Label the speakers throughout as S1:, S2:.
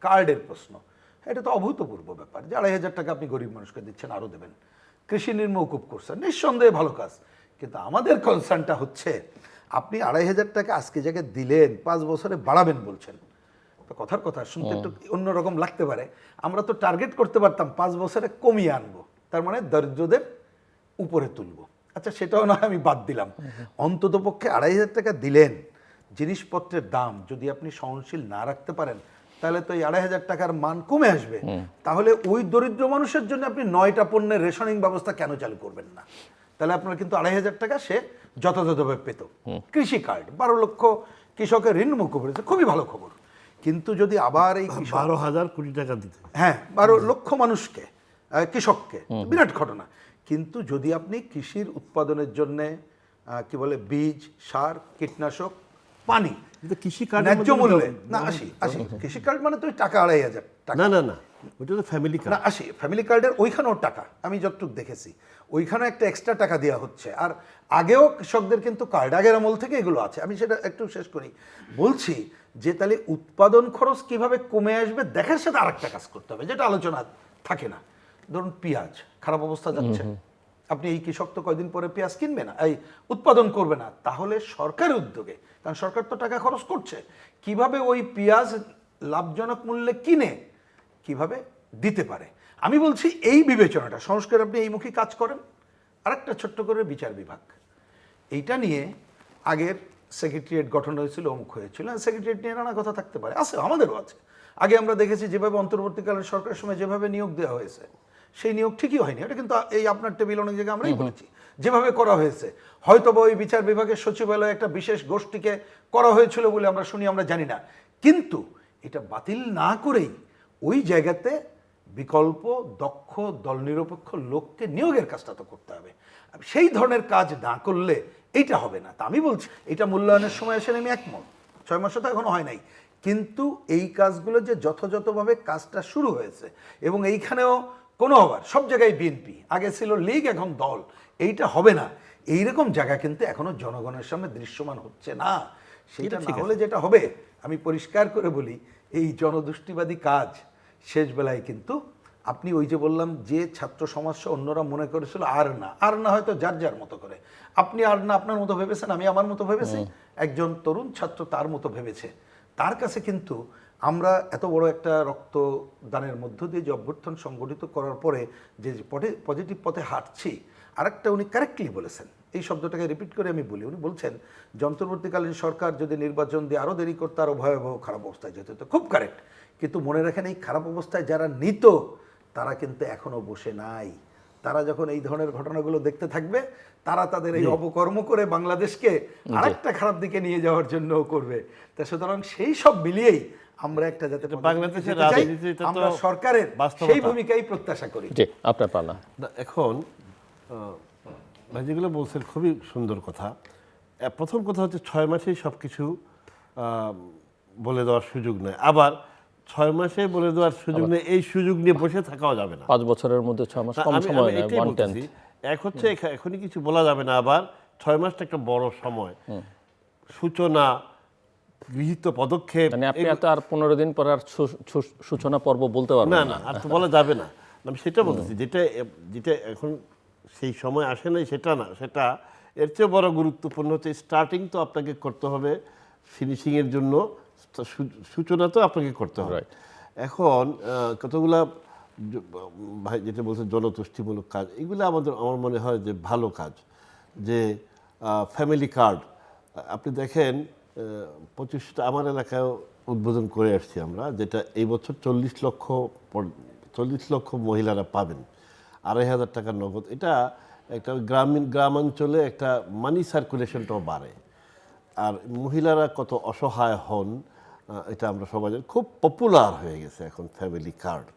S1: কার্ডের প্রশ্ন, এটা তো অভূতপূর্ব ব্যাপার যে 2,500 টাকা আপনি গরিব মানুষকে দিচ্ছেন, আরও দেবেন। কৃষি ঋণ মওকুফ করছেন, নিঃসন্দেহে ভালো কাজ, কিন্তু আমাদের কনসার্নটা হচ্ছে আপনি 2,500 টাকা আজকে জায়গায় দিলেন, 5 বছরে বাড়াবেন বলছেন। তো কথার কথা শুনতে একটু অন্যরকম লাগতে পারে, আমরা তো টার্গেট করতে পারতাম 5 বছরে কমিয়ে আনবো, তার মানে দরিদ্রদের উপরে তুলবো। আচ্ছা, সেটাও নয়, আমি বাদ দিলাম, অন্তত পক্ষে 2,500 টাকা দিলেন, জিনিসপত্রের দাম যদি আপনি সহনশীল না রাখতে পারেন, তাহলে তো এই 2,500 টাকার মান কমে আসবে। তাহলে ওই দরিদ্র মানুষের জন্য আপনি 9টা পণ্যের রেশনিং ব্যবস্থা কেন চালু করবেন না? তাহলে আপনার কিন্তু 2,500 টাকা সে যথাযথভাবে পেত। কৃষি কার্ড 12 লক্ষ কৃষকের ঋণ মুকুব হয়েছে, খুবই ভালো খবর। কিন্তু যদি আবার এই
S2: 12,000 কোটি টাকা দিতে,
S1: হ্যাঁ 12 লক্ষ মানুষকে, কৃষককে, বিরাট ঘটনা। কিন্তু যদি আপনি কৃষির উৎপাদনের জন্য কি বলে বীজ, সার, কীটনাশক, পানি,
S2: কৃষি কার্ড
S1: ন্যায্য মূল্যে, না আসি কৃষি কার্ড মানে তো টাকা 2,500 টাকা,
S2: না ওইটা তো ফ্যামিলি কার্ড।
S1: না আসি ফ্যামিলি কার্ডের ওইখানেও টাকা, আমি যতটুকু দেখেছি ওইখানে একটা এক্সট্রা টাকা দেওয়া হচ্ছে। আর আগেও কৃষকদের কিন্তু কার্ড, আগের আমল থেকে এগুলো আছে। আমি সেটা একটু শেষ করি, বলছি যে তাহলে উৎপাদন খরচ কিভাবে কমে আসবে দেখার সাথে আরেকটা কাজ করতে হবে, যেটা আলোচনা থাকে না। ধরুন পেঁয়াজ খারাপ অবস্থা যাচ্ছে, আপনি এই কৃষক তো কয়দিন পরে পেঁয়াজ কিনবে না, এই উৎপাদন করবে না, তাহলে সরকারের উদ্যোগে, কারণ সরকার তো টাকা খরচ করছে, কিভাবে ওই পেঁয়াজ লাভজনক মূল্যে কিনে কিভাবে দিতে পারে। আমি বলছি এই বিবেচনাটা সংস্কার, আপনি এইমুখী কাজ করেন। আরেকটা ছোট্ট করে বিচার বিভাগ, এইটা নিয়ে আগের সেক্রেটারিয়েট গঠন হয়েছিল, অমুক হয়েছিল, সেক্রেটারিয়েট নিয়ে নানা কথা থাকতে পারে, আছে, আমাদেরও আছে। আগে আমরা দেখেছি যেভাবে অন্তর্বর্তীকালীন সরকারের সময় যেভাবে নিয়োগ দেওয়া হয়েছে, সেই নিয়োগ ঠিকই হয়নি, এটা কিন্তু এই আপনার টেবিল অনেক জায়গায় আমরাই বলেছি, যেভাবে করা হয়েছে। হয়তো বা ওই বিচার বিভাগের সচিবালয়ে একটা বিশেষ গোষ্ঠীকে করা হয়েছিল বলে আমরা শুনি, আমরা জানি না, কিন্তু এটা বাতিল না করেই ওই জায়গাতে বিকল্প দক্ষ দল নিরপেক্ষ লোককে নিয়োগের কাজটা তো করতে হবে। সেই ধরনের কাজ না করলে এইটা হবে না। তা আমি বলছি এটা মূল্যায়নের সময় এসে আমি একমত, 6 মাসে তো এখনো হয় নাই, কিন্তু এই কাজগুলো যে যথাযথভাবে কাজটা শুরু হয়েছে, এবং এইখানেও কোনো আবার সব জায়গায় বিএনপি, আগে ছিল লীগ, এখন দল, এইটা হবে না, এইরকম জায়গা কিন্তু এখনো জনগণের সামনে দৃশ্যমান হচ্ছে না। সেটা না হলে যেটা হবে, আমি পরিষ্কার করে বলি, এই জনদুষ্টিবাদী কাজ শেষ বেলায় কিন্তু আপনি ওই যে বললাম যে ছাত্র সমাজসহ অন্যরা মনে করেছিল আর না হয়তো যার যার মতো করে, আপনি আর না আপনার মতো ভেবেছেন, আমি আমার মতো ভেবেছি, একজন তরুণ ছাত্র তার মতো ভেবেছে। তার কাছে কিন্তু আমরা এত বড় একটা রক্তদানের মধ্য দিয়ে যে অভ্যুত্থান সংগঠিত করার পরে যে পজিটিভ পথে হাঁটছি, আরেকটা উনি কারেক্টলি বলেছেন, এই শব্দটাকে রিপিট করে আমি বলি, উনি বলছেন যে অন্তর্বর্তীকালীন সরকার যদি নির্বাচন দিয়ে আরও দেরি করতে আরও ভয়াবহ খারাপ অবস্থায় যেতে হতো। খুব কারেক্ট, কিন্তু মনে রাখেন এই খারাপ অবস্থায় যারা নিত তারা কিন্তু এখনো বসে নাই। তারা যখন এই ধরনের ঘটনাগুলো দেখতে থাকবে, তারা তাদের এই অপকর্ম করে বাংলাদেশকে আরেকটা খারাপ দিকে নিয়ে যাওয়ার জন্য করবে। তা সুতরাং সেই সব মিলিয়েই আমরা একটা যাতে
S2: বাংলাদেশের রাজনীতিতে
S1: আমরা সরকারের সেই ভূমিকাই প্রত্যাশা করি।
S3: আপনার পালা।
S2: এখন ভাই যেগুলো বলছেন খুবই সুন্দর কথা। প্রথম কথা হচ্ছে 6 মাসেই সব কিছু বলে দেওয়ার সুযোগ নেই, আবার 6 মাসে বলে দেওয়ার সুযোগ নেই, এই সুযোগ নিয়ে বসে থাকাও যাবে না।
S3: 5 বছরের মধ্যে 6 মাস কম সময় নয়, 1/10।
S2: এক হচ্ছে এখনই কিছু বলা যাবে না, আবার 6 মাসটা একটা বড় সময়, সূচনা, গৃহীত পদক্ষেপ,
S3: মানে আপনি এত আর 15 দিন পর আর সূচনা পর্ব বলতে পারবেন
S2: না, আর তো বলা যাবে না। আমি সেটা বলতেছি, যেটা এখন সেই সময় আসে নাই সেটা না, সেটা এর চেয়ে বড় গুরুত্বপূর্ণ হচ্ছে স্টার্টিং তো আপনাকে করতে হবে, ফিনিশিংয়ের জন্য সূচনা তো আপনাকে করতে হবে। এখন কতগুলা ভাই যেটা বলছে জনতুষ্টিমূলক কাজ, এগুলো আমার মনে হয় যে ভালো কাজ। যে ফ্যামিলি কার্ড আপনি দেখেন 25টা আমার এলাকায় উদ্বোধন করে আসছি আমরা, যেটা এই বছর 40 লক্ষ মহিলারা পাবেন 2,500 টাকা নগদ। এটা একটা গ্রামাঞ্চলে একটা মানি সার্কুলেশনটাও বাড়ে, আর মহিলারা কত অসহায় হন এটা আমরা সবাই জানি। খুব পপুলার হয়ে গেছে এখন ফ্যামিলি কার্ড।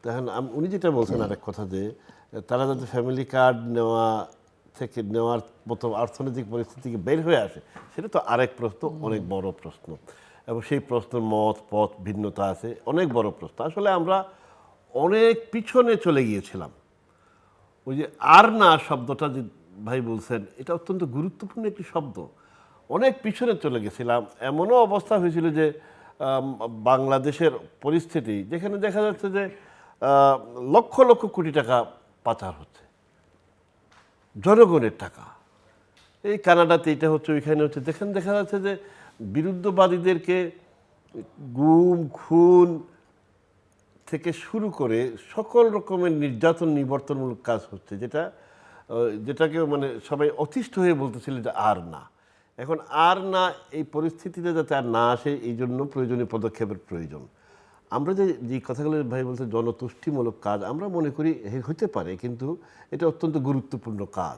S2: তখন উনি যেটা বলছেন আরেক কথা, যে তারা যাতে ফ্যামিলি কার্ড নেওয়ার মতো অর্থনৈতিক পরিস্থিতি থেকে বের হয়ে আসে, সেটা তো আরেক প্রশ্ন, অনেক বড় প্রশ্ন, এবং সেই প্রশ্নের পথ ভিন্নতা আছে, অনেক বড় প্রশ্ন। আসলে আমরা অনেক পিছনে চলে গিয়েছিলাম। ওই যে আর না শব্দটা যে ভাই বলছেন, এটা অত্যন্ত গুরুত্বপূর্ণ একটি শব্দ। অনেক পিছনে চলে গেছিলাম, এমনও অবস্থা হয়েছিল যে বাংলাদেশের পরিস্থিতি, যেখানে দেখা যাচ্ছে যে লক্ষ লক্ষ কোটি টাকা পাচার হচ্ছে, জনগণের টাকা। এই কানাডাতে এটা হচ্ছে, ওইখানে হচ্ছে, যেখানে দেখা যাচ্ছে যে বিরুদ্ধবাদীদেরকে গুম খুন থেকে শুরু করে সকল রকমের নির্যাতন নিবর্তনমূলক কাজ হচ্ছে, যেটাকে মানে সবাই অতিষ্ঠ হয়ে বলতেছিল যে আর না, এখন আর না, এই পরিস্থিতিতে যাতে আর না আসে এই জন্য প্রয়োজনীয় পদক্ষেপের প্রয়োজন। আমরা যে কথাগুলো ভাই বলতে জনতুষ্টিমূলক কাজ আমরা মনে করি হতে পারে, কিন্তু এটা অত্যন্ত গুরুত্বপূর্ণ কাজ।